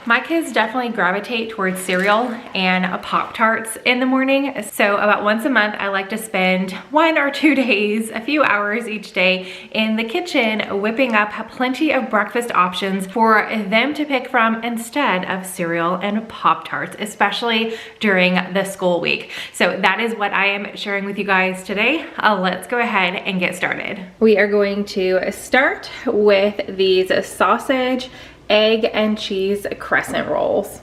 My kids definitely gravitate towards cereal and Pop-Tarts in the morning. So about once a month, I like to spend 1 or 2 days, a few hours each day in the kitchen, whipping up plenty of breakfast options for them to pick from instead of cereal and Pop-Tarts, especially during the school week. So that is what I am sharing with you guys today. Let's go ahead and get started. We are going to start with these sausage, egg and cheese crescent rolls.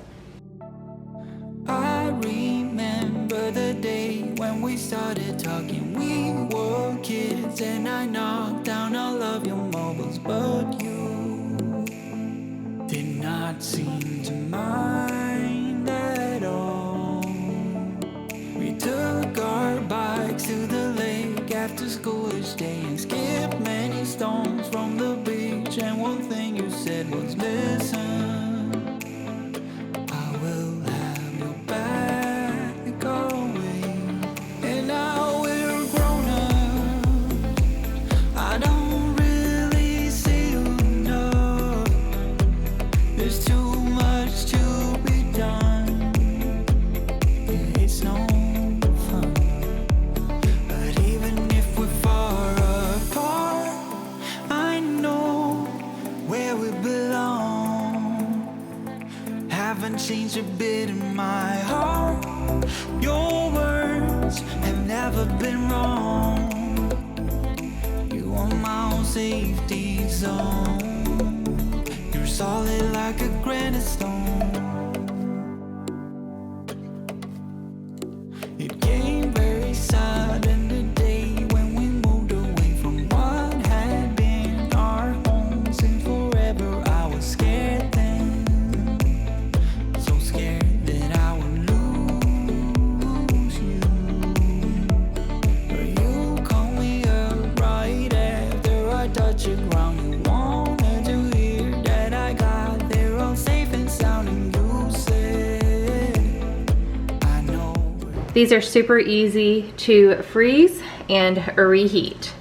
I remember the day when we started talking. We were kids and I knocked down all of your marbles, but you did not seem to mind at all. We took our bikes to the lake after school each day and skipped many stones from the beach, and one thing you said was, listen, I will have your back always. And now we're grown up, I don't really see you enough. There's too much to be done, yeah, it's no fun. But even if we're far apart, I know where we belong. Haven't changed a bit in my heart. Your words have never been wrong. You are my own safety zone. You're solid like a granite stone. It came very sudden today when we moved away from what had been our home since forever. I was scared then, so scared that I would lose you. But you called me up right after I touched the ground. You wanted to hear that I got there all safe and sound, and you said, I know. These are super easy to freeze and reheat.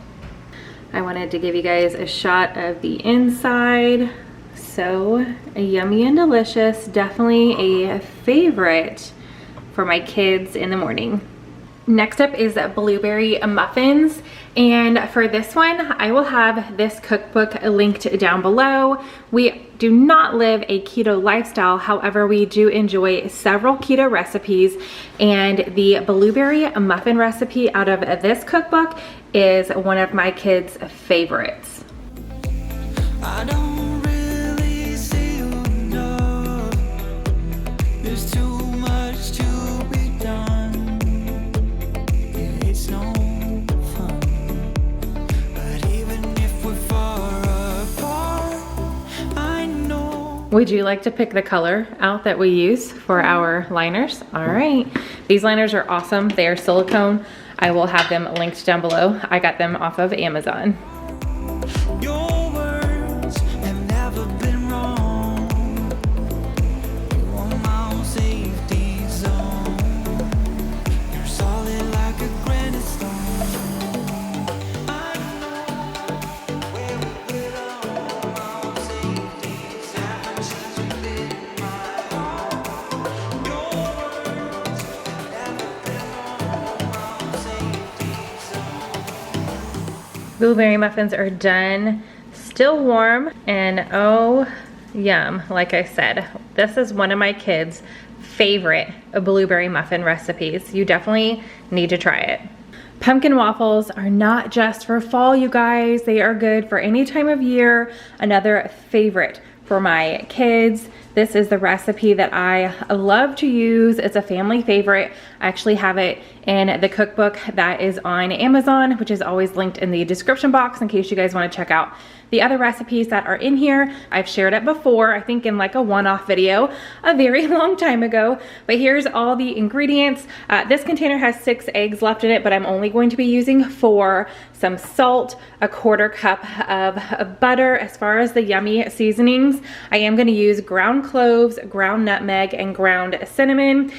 I wanted to give you guys a shot of the inside. So yummy and delicious. Definitely a favorite for my kids in the morning. Next up is blueberry muffins. And for this one, I will have this cookbook linked down below. We do not live a keto lifestyle. However, we do enjoy several keto recipes, and the blueberry muffin recipe out of this cookbook is one of my kids' favorites. I don't really see you enough. There's too much to be done. Yeah, it's no fun. But even if we're far apart, I know. Would you like to pick the color out that we use for our liners? All right. These liners are awesome. They are silicone. I will have them linked down below. I got them off of Amazon. Your words have never been wrong. You are my own safety zone. You're solid like a granite stone. I know where we belong. My own safety zone. Haven't changed a bit in my heart. Your words have never been wrong. My own safety zone. Blueberry muffins are done, still warm, and oh, yum. Like I said, this is one of my kids' favorite blueberry muffin recipes. You definitely need to try it. Pumpkin waffles are not just for fall, you guys. They are good for any time of year. Another favorite for my kids. This is the recipe that I love to use. It's a family favorite. I actually have it in the cookbook that is on Amazon, which is always linked in the description box in case you guys want to check out the other recipes that are in here. I've shared it before, I think in like a one-off video a very long time ago, but here's all the ingredients. This container has 6 eggs left in it, but I'm only going to be using 4. Some salt, a 1/4 cup of butter. As far as the yummy seasonings, I am going to use ground cloves, ground nutmeg, and ground cinnamon.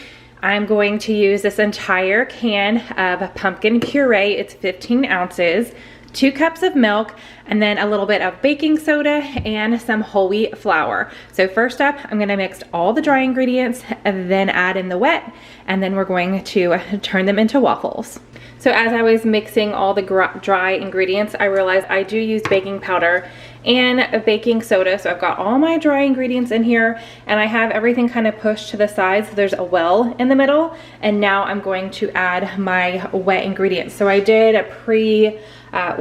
I'm going to use this entire can of pumpkin puree. It's 15 ounces. 2 cups of milk, and then a little bit of baking soda and some whole wheat flour. So first up, I'm gonna mix all the dry ingredients and then add in the wet, and then we're going to turn them into waffles. So as I was mixing all the dry ingredients, I realized I do use baking powder and baking soda. So I've got all my dry ingredients in here, and I have everything kind of pushed to the sides. So there's a well in the middle, and now I'm going to add my wet ingredients. So I did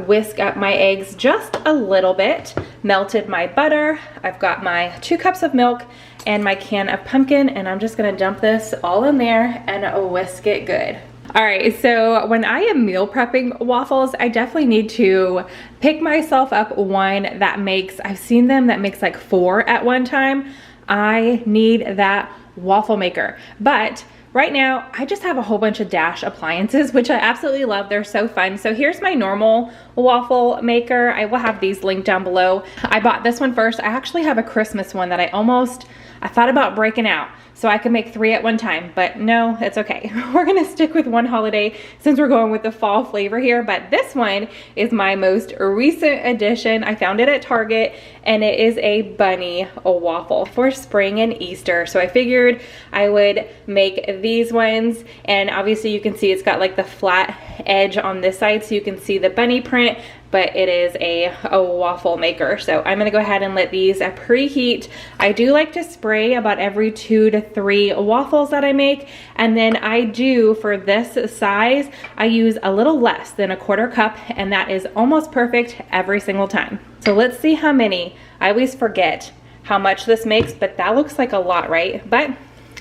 whisk up my eggs just a little bit, melted my butter. I've got my 2 cups of milk and my can of pumpkin, and I'm just gonna dump this all in there and whisk it good. All right, so when I am meal prepping waffles, I definitely need to pick myself up one that makes, I've seen them that makes like 4 at one time. I need that waffle maker. But right now, I just have a whole bunch of Dash appliances, which I absolutely love. They're so fun. So here's my normal waffle maker. I will have these linked down below. I bought this one first. I actually have a Christmas one that I thought about breaking out so I could make 3 at one time, but no, it's okay. We're gonna stick with one holiday since we're going with the fall flavor here, but this one is my most recent addition. I found it at Target, and it is a bunny waffle for spring and Easter. So I figured I would make these ones, and obviously you can see it's got like the flat edge on this side so you can see the bunny print, but it is a waffle maker. So I'm gonna go ahead and let these preheat. I do like to spray about every 2 to 3 waffles that I make, and then I do, for this size, I use a little less than a 1/4 cup, and that is almost perfect every single time. So let's see how many. I always forget how much this makes, but that looks like a lot, right? But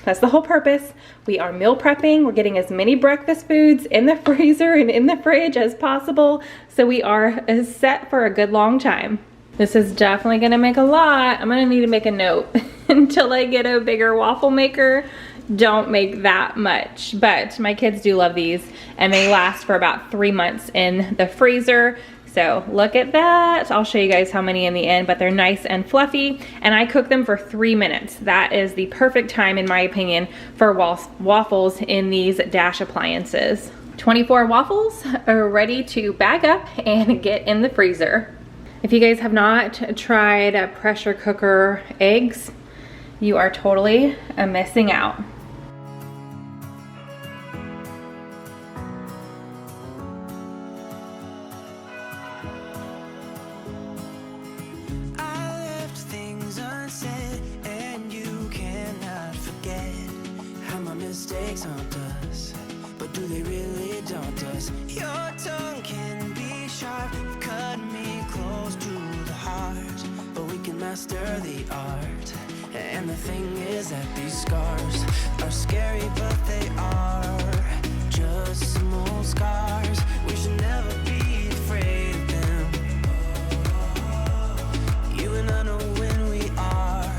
that's the whole purpose. We are meal prepping. We're getting as many breakfast foods in the freezer and in the fridge as possible, so we are set for a good long time. This is definitely gonna make a lot. I'm gonna need to make a note. Until I get a bigger waffle maker, don't make that much. But my kids do love these, and they last for about 3 months in the freezer. So look at that. I'll show you guys how many in the end, but they're nice and fluffy, and I cook them for 3 minutes. That is the perfect time, in my opinion, for waffles in these Dash appliances. 24 waffles are ready to bag up and get in the freezer. If you guys have not tried pressure cooker eggs, you are totally missing out. Mistakes haunt us, but do they really daunt us? Your tongue can be sharp, cut me close to the heart, but we can master the art. And the thing is that these scars are scary, but they are just small scars. We should never be afraid of them. You and I know when we are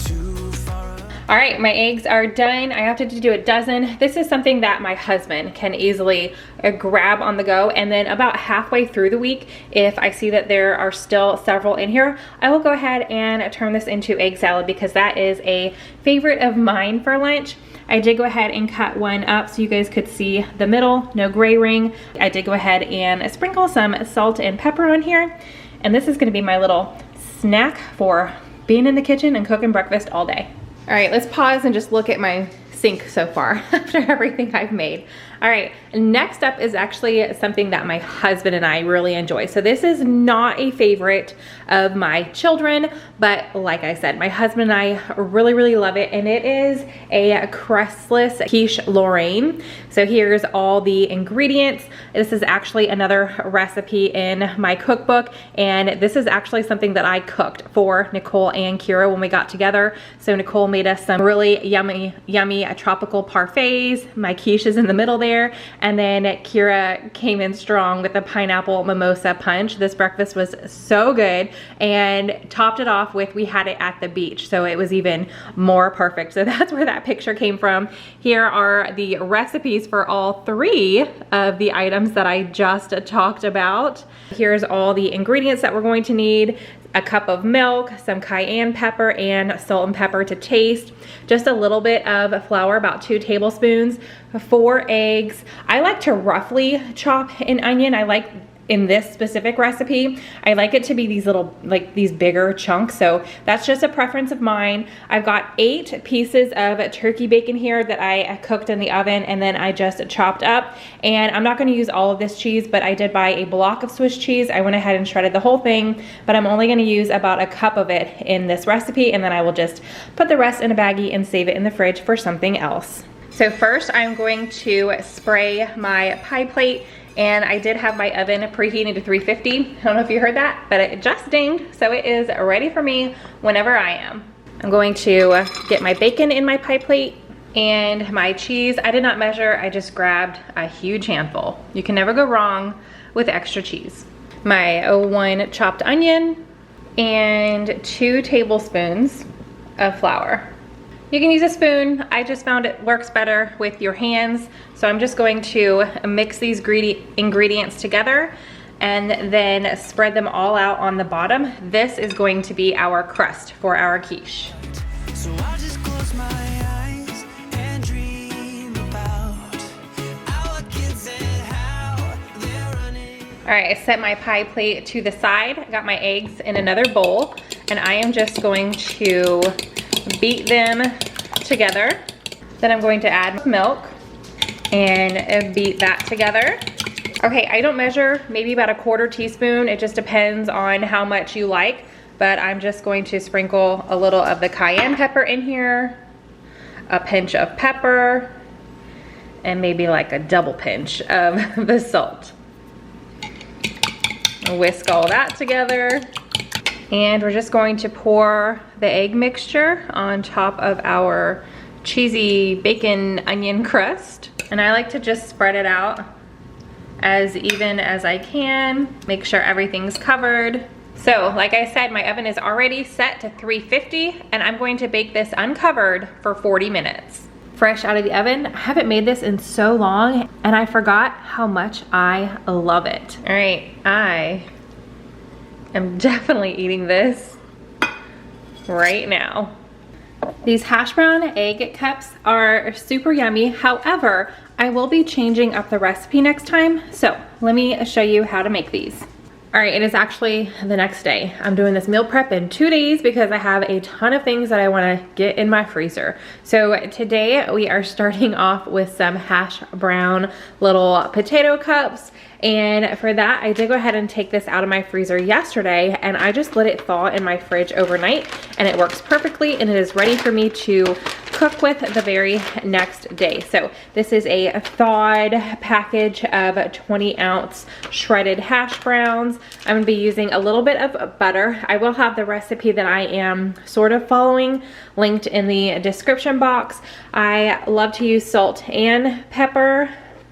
too far. All right, my eggs are done. I have to do a dozen. This is something that my husband can easily grab on the go, and then about halfway through the week, if I see that there are still several in here, I will go ahead and turn this into egg salad, because that is a favorite of mine for lunch. I did go ahead and cut one up so you guys could see the middle, no gray ring. I did go ahead and sprinkle some salt and pepper on here, and this is gonna be my little snack for being in the kitchen and cooking breakfast all day. All right, let's pause and just look at my sink so far after everything I've made. All right, next up is actually something that my husband and I really enjoy. So this is not a favorite of my children, but like I said, my husband and I really, really love it, and it is a Crestless quiche Lorraine. So here's all the ingredients. This is actually another recipe in my cookbook, and this is actually something that I cooked for Nicole and Kira when we got together. So Nicole made us some really yummy tropical parfaits. My quiche is in the middle there, and then Kira came in strong with the pineapple mimosa punch. This breakfast was so good, and topped it off with, we had it at the beach, so it was even more perfect. So that's where that picture came from. Here are the recipes for all 3 of the items that I just talked about. Here's all the ingredients that we're going to need: a cup of milk, some cayenne pepper, and salt and pepper to taste, just a little bit of flour, about 2 tablespoons, 4 eggs. I like to roughly chop an onion. I like in this specific recipe, I like it to be these little, like these bigger chunks. So that's just a preference of mine. I've got 8 pieces of turkey bacon here that I cooked in the oven and then I just chopped up. And I'm not gonna use all of this cheese, but I did buy a block of Swiss cheese. I went ahead and shredded the whole thing, but I'm only gonna use about a cup of it in this recipe, and then I will just put the rest in a baggie and save it in the fridge for something else. So first I'm going to spray my pie plate, and I did have my oven preheating to 350. I don't know if you heard that, but it just dinged, so it is ready for me whenever I am. I'm going to get my bacon in my pie plate and my cheese. I did not measure, I just grabbed a huge handful. You can never go wrong with extra cheese. My 1 chopped onion and 2 tablespoons of flour. You can use a spoon. I just found it works better with your hands. So I'm just going to mix these ingredients together and then spread them all out on the bottom. This is going to be our crust for our quiche. So I'll just close my eyes and dream about our kids and how they're running. All right, I set my pie plate to the side. I got my eggs in another bowl, and I am just going to beat them together. Then I'm going to add milk and beat that together. Okay, I don't measure, maybe about a 1/4 teaspoon. It just depends on how much you like, but I'm just going to sprinkle a little of the cayenne pepper in here, a pinch of pepper, and maybe like a double pinch of the salt. Whisk all that together. And we're just going to pour the egg mixture on top of our cheesy bacon onion crust. And I like to just spread it out as even as I can. Make sure everything's covered. So like I said, my oven is already set to 350 and I'm going to bake this uncovered for 40 minutes. Fresh out of the oven. I haven't made this in so long and I forgot how much I love it. All right, I am definitely eating this right now. These hash brown egg cups are super yummy. However, I will be changing up the recipe next time. So let me show you how to make these. All right, it is actually the next day. I'm doing this meal prep in 2 days because I have a ton of things that I wanna get in my freezer. So today we are starting off with some hash brown little potato cups. And for that, I did go ahead and take this out of my freezer yesterday and I just let it thaw in my fridge overnight and it works perfectly and it is ready for me to cook with the very next day. So this is a thawed package of 20-ounce shredded hash browns. I'm gonna be using a little bit of butter. I will have the recipe that I am sort of following linked in the description box. I love to use salt and pepper,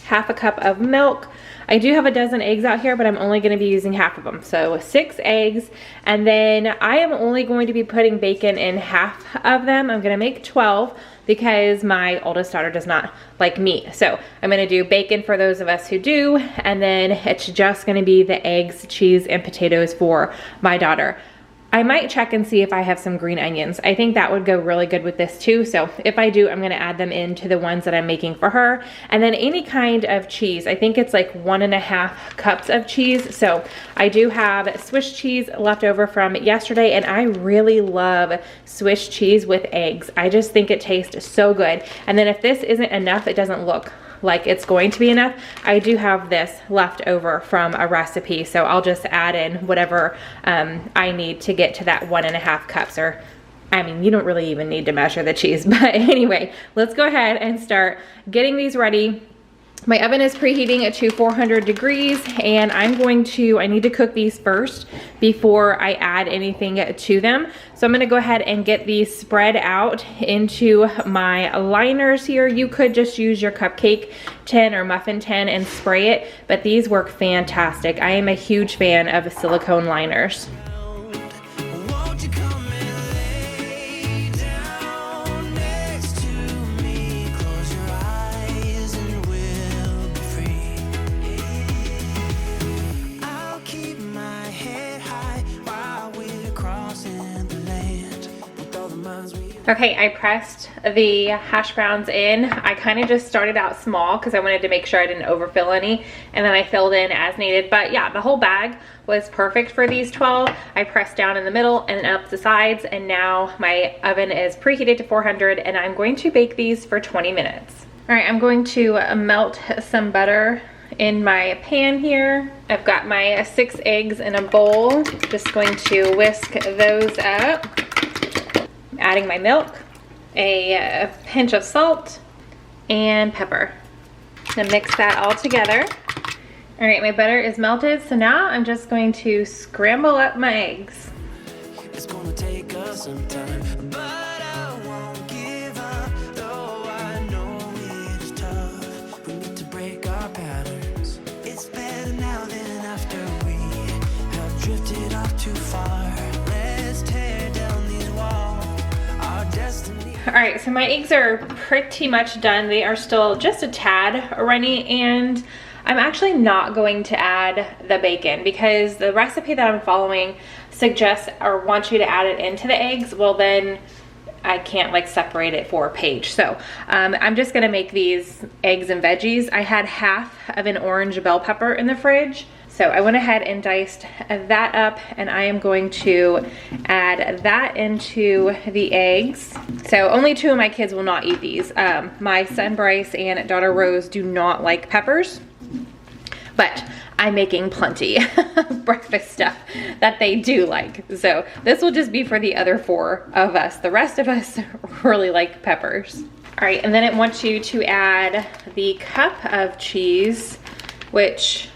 1/2 cup of milk. I do have a dozen eggs out here, but I'm only gonna be using 1/2 of them. So 6 eggs, and then I am only going to be putting bacon in 1/2 of them. I'm gonna make 12 because my oldest daughter does not like meat. So I'm gonna do bacon for those of us who do, and then it's just gonna be the eggs, cheese, and potatoes for my daughter. I might check and see if I have some green onions. I think that would go really good with this too. So if I do, I'm gonna add them into the ones that I'm making for her. And then any kind of cheese. I think it's like 1.5 cups of cheese. So I do have Swiss cheese left over from yesterday and I really love Swiss cheese with eggs. I just think it tastes so good. And then if this isn't enough, it doesn't look like it's going to be enough. I do have this left over from a recipe, so I'll just add in whatever I need to get to that 1.5 cups, or I mean, you don't really even need to measure the cheese, but anyway, let's go ahead and start getting these ready. My oven is preheating to 400 degrees and I need to cook these first before I add anything to them. So I'm gonna go ahead and get these spread out into my liners here. You could just use your cupcake tin or muffin tin and spray it, but these work fantastic. I am a huge fan of silicone liners. Won't you come and lay down next to me? Close your eyes and we'll be free. I'll keep my head high while we're crossing the land with all the minds we Okay, I pressed the hash browns in. I kind of just started out small because I wanted to make sure I didn't overfill any, and then I filled in as needed. But yeah, the whole bag was perfect for these 12. I pressed down in the middle and up the sides, and now my oven is preheated to 400, and I'm going to bake these for 20 minutes. All right, I'm going to melt some butter in my pan here. I've got my 6 eggs in a bowl. Just going to whisk those up. Adding my milk, a pinch of salt, and pepper. Then mix that all together. All right, my butter is melted, so now I'm just going to scramble up my eggs. It's gonna take us some time, but I won't give up, though I know it is tough. We need to break our patterns. It's better now than after we have drifted off too far. Let's tear down these walls. All right, so my eggs are pretty much done. They are still just a tad runny, and I'm actually not going to add the bacon because the recipe that I'm following suggests or wants you to add it into the eggs. Well, then I can't like separate it for a page. So I'm just gonna make these eggs and veggies. I had half of an orange bell pepper in the fridge. So I went ahead and diced that up, and I am going to add that into the eggs. So only 2 of my kids will not eat these. My son Bryce and daughter Rose do not like peppers, but I'm making plenty of breakfast stuff that they do like. So this will just be for the other 4 of us. The rest of us really like peppers. All right, and then it wants you to add the cup of cheese, which,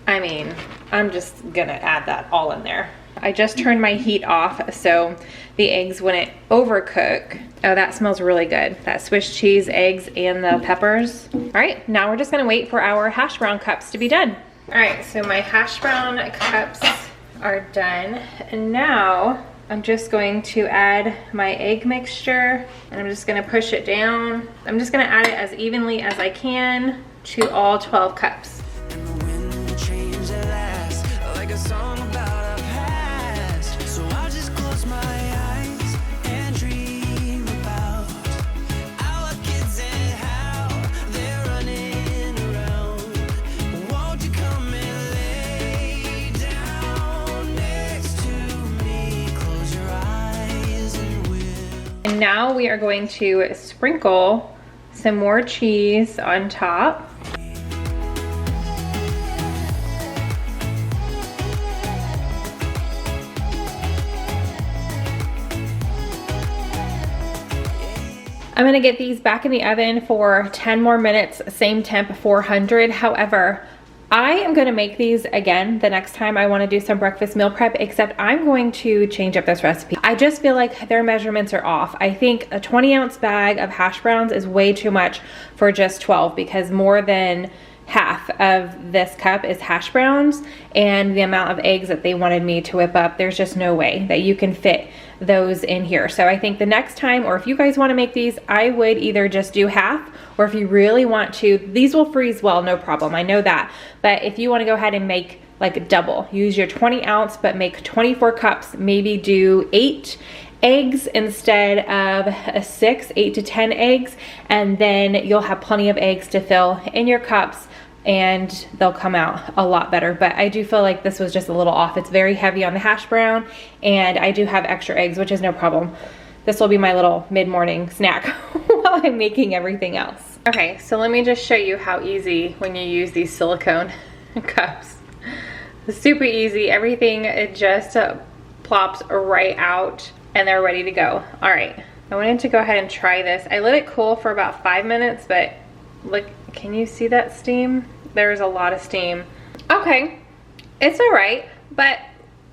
I mean, I'm just gonna add that all in there. I just turned my heat off so the eggs wouldn't overcook. Oh, that smells really good. That Swiss cheese, eggs, and the peppers. All right, now we're just gonna wait for our hash brown cups to be done. All right, so my hash brown cups are done. And now I'm just going to add my egg mixture, and I'm just gonna push it down. I'm just gonna add it as evenly as I can to all 12 cups. Song about our past, so I just close my eyes and dream about our kids and how they're running around. Won't you come and lay down next to me? Close your eyes and we'll. And now we are going to sprinkle some more cheese on top. I'm gonna get these back in the oven for 10 more minutes, same temp, 400. However, I am gonna make these again the next time I wanna do some breakfast meal prep, except I'm going to change up this recipe. I just feel like their measurements are off. I think a 20-ounce bag of hash browns is way too much for just 12 because more than half of this cup is hash browns, and the amount of eggs that they wanted me to whip up, there's just no way that you can fit those in here. So I think the next time, or if you guys want to make these, I would either just do half, or if you really want to, these will freeze well, no problem, I know that. But if you want to go ahead and make like double, use your 20 ounce, but make 24 cups, maybe do 8 eggs instead of 6, 8 to 10 eggs, and then you'll have plenty of eggs to fill in your cups, and they'll come out a lot better. But I do feel like this was just a little off. It's very heavy on the hash brown, and I do have extra eggs, which is no problem. This will be my little mid-morning snack while I'm making everything else. Okay, so let me just show you how easy when you use these silicone cups. It's super easy. Everything, it just plops right out, and they're ready to go. All right, I wanted to go ahead and try this. I let it cool for about 5 minutes, but look, can you see that steam? There's a lot of steam. Okay, it's all right, but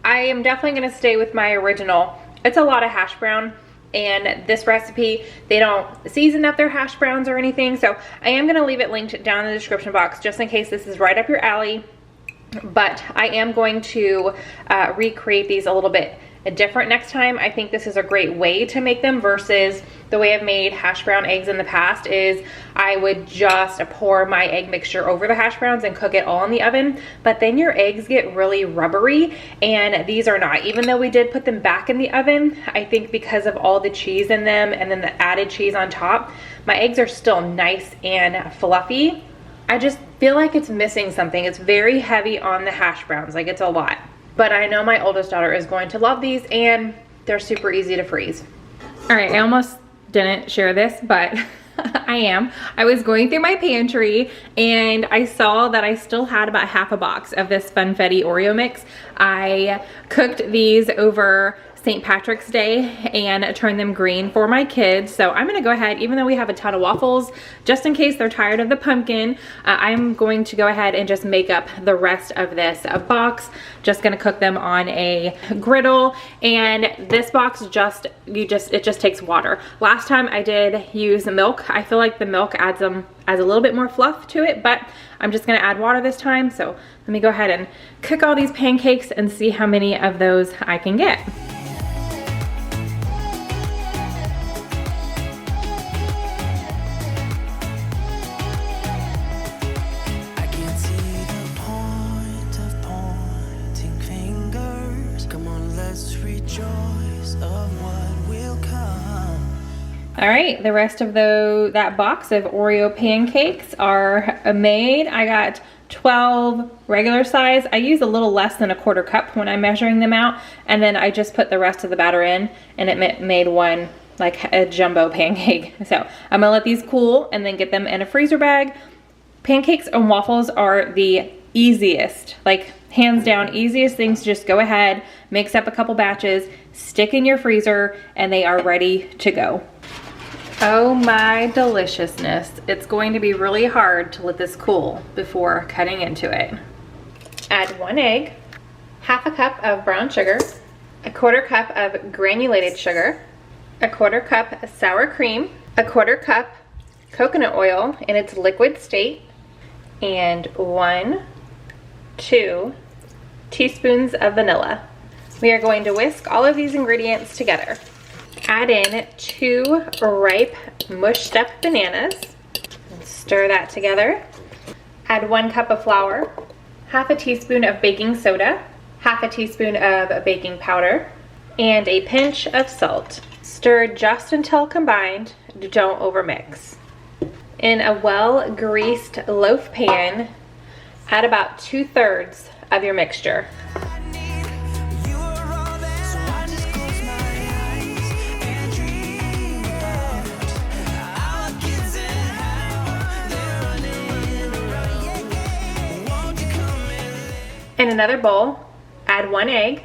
I am definitely gonna stay with my original. It's a lot of hash brown, and this recipe, they don't season up their hash browns or anything, so I am gonna leave it linked down in the description box just in case this is right up your alley. But I am going to recreate these a little bit different next time. I think this is a great way to make them versus the way I've made hash brown eggs in the past is I would just pour my egg mixture over the hash browns and cook it all in the oven, but then your eggs get really rubbery, and these are not. Even though we did put them back in the oven, I think because of all the cheese in them and then the added cheese on top, my eggs are still nice and fluffy. I just feel like it's missing something. It's very heavy on the hash browns, like it's a lot. But I know my oldest daughter is going to love these, and they're super easy to freeze. All right, I almost didn't share this, but I am. I was going through my pantry and I saw that I still had about half a box of this Funfetti Oreo mix. I cooked these over St. Patrick's Day and turn them green for my kids. So I'm gonna go ahead, even though we have a ton of waffles, just in case they're tired of the pumpkin, I'm going to go ahead and just make up the rest of this box. Just gonna cook them on a griddle, and this box it just takes water. Last time I did use milk. I feel like the milk adds a little bit more fluff to it, but I'm just gonna add water this time. So let me go ahead and cook all these pancakes and see how many of those I can get. All right, the rest of that box of Oreo pancakes are made. I got 12 regular size. I use a little less than a quarter cup when I'm measuring them out, and then I just put the rest of the batter in, and it made one like a jumbo pancake. So I'm gonna let these cool and then get them in a freezer bag. Pancakes and waffles are the easiest, like hands down easiest things. Just go ahead, mix up a couple batches, stick in your freezer, and they are ready to go. Oh my deliciousness. It's going to be really hard to let this cool before cutting into it. Add 1 egg, half a cup of brown sugar, a quarter cup of granulated sugar, a quarter cup of sour cream, a quarter cup coconut oil in its liquid state, and 2 teaspoons of vanilla. We are going to whisk all of these ingredients together. Add in 2 ripe mushed up bananas. Stir that together. Add 1 cup of flour, half a teaspoon of baking soda, half a teaspoon of baking powder, and a pinch of salt. Stir just until combined. Don't overmix. In a well-greased loaf pan, add about 2/3 of your mixture. In another bowl, add 1 egg,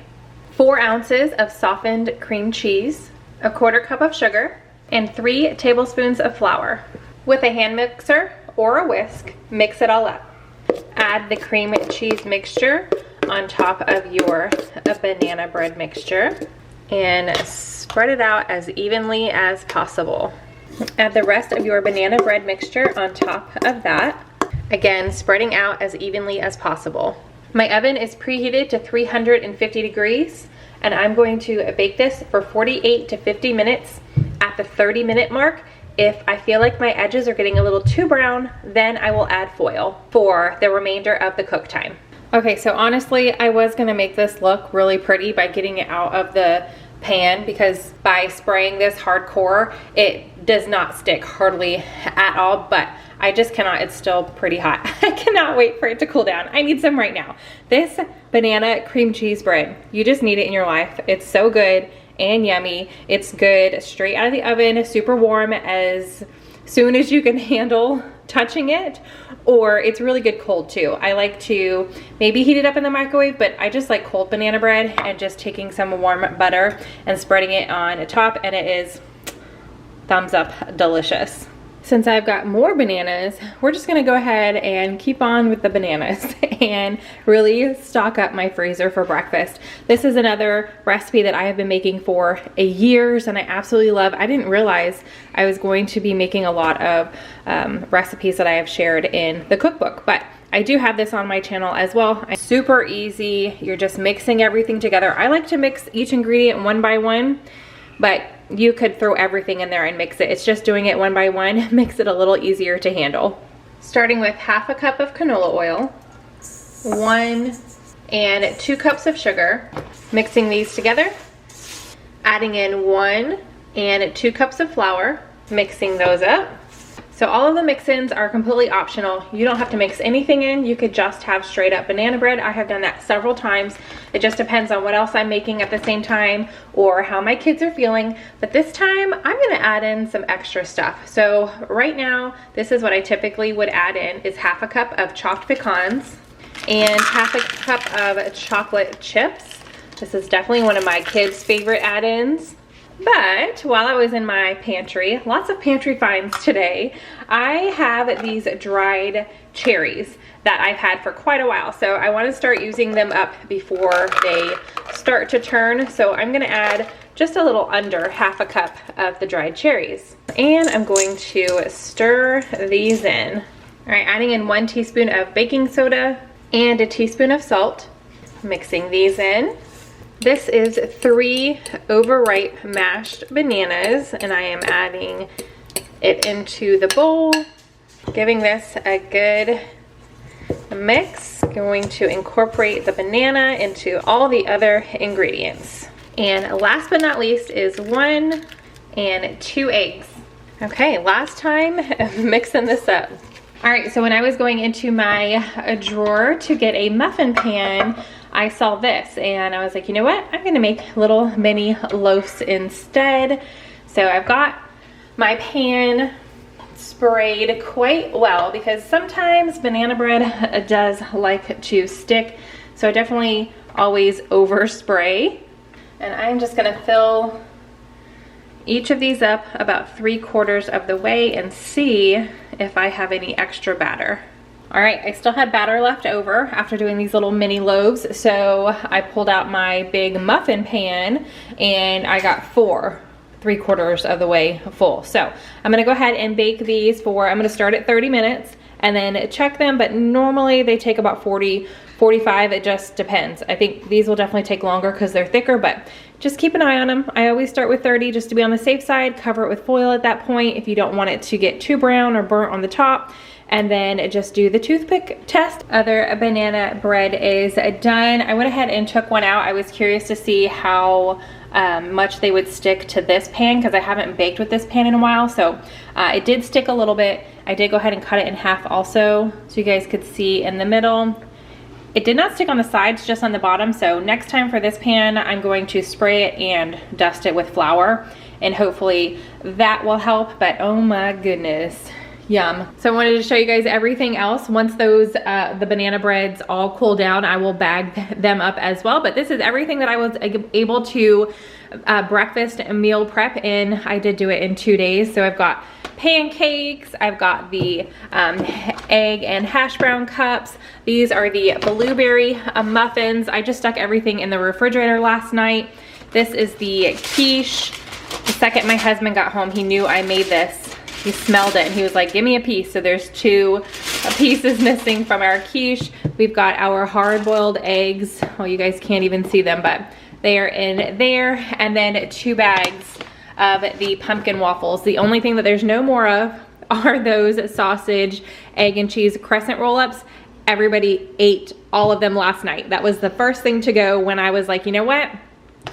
4 ounces of softened cream cheese, a quarter cup of sugar, and 3 tablespoons of flour. With a hand mixer or a whisk, mix it all up. Add the cream cheese mixture on top of your banana bread mixture and spread it out as evenly as possible. Add the rest of your banana bread mixture on top of that, again spreading out as evenly as possible. My oven is preheated to 350 degrees, and I'm going to bake this for 48 to 50 minutes. At the 30-minute mark, if I feel like my edges are getting a little too brown, then I will add foil for the remainder of the cook time. Okay, so honestly, I was gonna make this look really pretty by getting it out of the pan, because by spraying this hardcore, it does not stick hardly at all, but I just cannot. It's still pretty hot. I cannot wait for it to cool down. I need some right now. This banana cream cheese bread, you just need it in your life. It's so good and yummy. It's good straight out of the oven, super warm as soon as you can handle touching it, or it's really good cold too. I like to maybe heat it up in the microwave, but I just like cold banana bread and just taking some warm butter and spreading it on top, and it is thumbs up delicious. Since I've got more bananas, we're just gonna go ahead and keep on with the bananas and really stock up my freezer for breakfast. This is another recipe that I have been making for years and I absolutely love. I didn't realize I was going to be making a lot of recipes that I have shared in the cookbook, but I do have this on my channel as well. It's super easy. You're just mixing everything together. I like to mix each ingredient one by one, but you could throw everything in there and mix it. It's just doing it one by one makes it a little easier to handle. Starting with 1/2 cup of canola oil, 1 and 2 cups of sugar, mixing these together, adding in 1 and 2 cups of flour, mixing those up. So all of the mix-ins are completely optional. You don't have to mix anything in. You could just have straight up banana bread. I have done that several times. It just depends on what else I'm making at the same time or how my kids are feeling. But this time I'm gonna add in some extra stuff. So right now, this is what I typically would add in, is 1/2 cup of chopped pecans and 1/2 cup of chocolate chips. This is definitely one of my kids' favorite add-ins. But while I was in my pantry, lots of pantry finds today, I have these dried cherries that I've had for quite a while. So I want to start using them up before they start to turn. So I'm going to add just a little under 1/2 cup of the dried cherries. And I'm going to stir these in. All right, adding in 1 teaspoon of baking soda and a teaspoon of salt. Mixing these in. This is 3 overripe mashed bananas, and I am adding it into the bowl, giving this a good mix. Going to incorporate the banana into all the other ingredients. And last but not least is 1 and 2 eggs. Okay, last time mixing this up. All right, so when I was going into my drawer to get a muffin pan, I saw this and I was like, you know what? I'm gonna make little mini loaves instead. So I've got my pan sprayed quite well because sometimes banana bread does like to stick. So I definitely always overspray. And I'm just gonna fill each of these up about 3/4 of the way and see if I have any extra batter. All right, I still had batter left over after doing these little mini loaves, so I pulled out my big muffin pan and I got 4, 3/4 of the way full. So I'm gonna go ahead and bake these for, I'm gonna start at 30 minutes and then check them, but normally they take about 40, 45, it just depends. I think these will definitely take longer because they're thicker, but just keep an eye on them. I always start with 30 just to be on the safe side, cover it with foil at that point if you don't want it to get too brown or burnt on the top. And then just do the toothpick test. Other banana bread is done. I went ahead and took one out. I was curious to see how much they would stick to this pan because I haven't baked with this pan in a while. So it did stick a little bit. I did go ahead and cut it in half also so you guys could see in the middle. It did not stick on the sides, just on the bottom. So next time for this pan, I'm going to spray it and dust it with flour and hopefully that will help. But oh my goodness. Yum. So I wanted to show you guys everything else. Once those, the banana breads all cool down, I will bag them up as well. But this is everything that I was able to breakfast and meal prep in. I did do it in 2 days. So I've got pancakes, I've got the egg and hash brown cups. These are the blueberry muffins. I just stuck everything in the refrigerator last night. This is the quiche. The second my husband got home, he knew I made this. He smelled it and he was like, give me a piece. So there's 2 pieces missing from our quiche. We've got our hard-boiled eggs. Oh, you guys can't even see them, but they are in there. And then 2 bags of the pumpkin waffles. The only thing that there's no more of are those sausage, egg, and cheese crescent roll-ups. Everybody ate all of them last night. That was the first thing to go when I was like, you know what?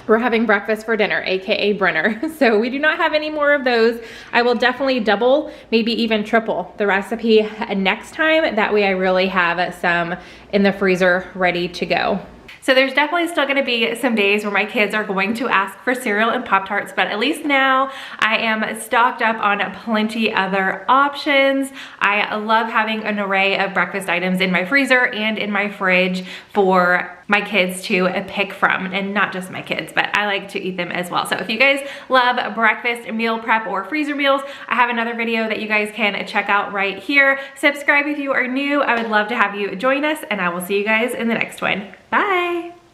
We're having breakfast for dinner, AKA Brenner. So we do not have any more of those. I will definitely double, maybe even triple the recipe next time. That way I really have some in the freezer ready to go. So there's definitely still gonna be some days where my kids are going to ask for cereal and Pop-Tarts, but at least now I am stocked up on plenty other options. I love having an array of breakfast items in my freezer and in my fridge for my kids to pick from, and not just my kids, but I like to eat them as well. So if you guys love breakfast, meal prep, or freezer meals, I have another video that you guys can check out right here. Subscribe if you are new. I would love to have you join us, and I will see you guys in the next one. Bye.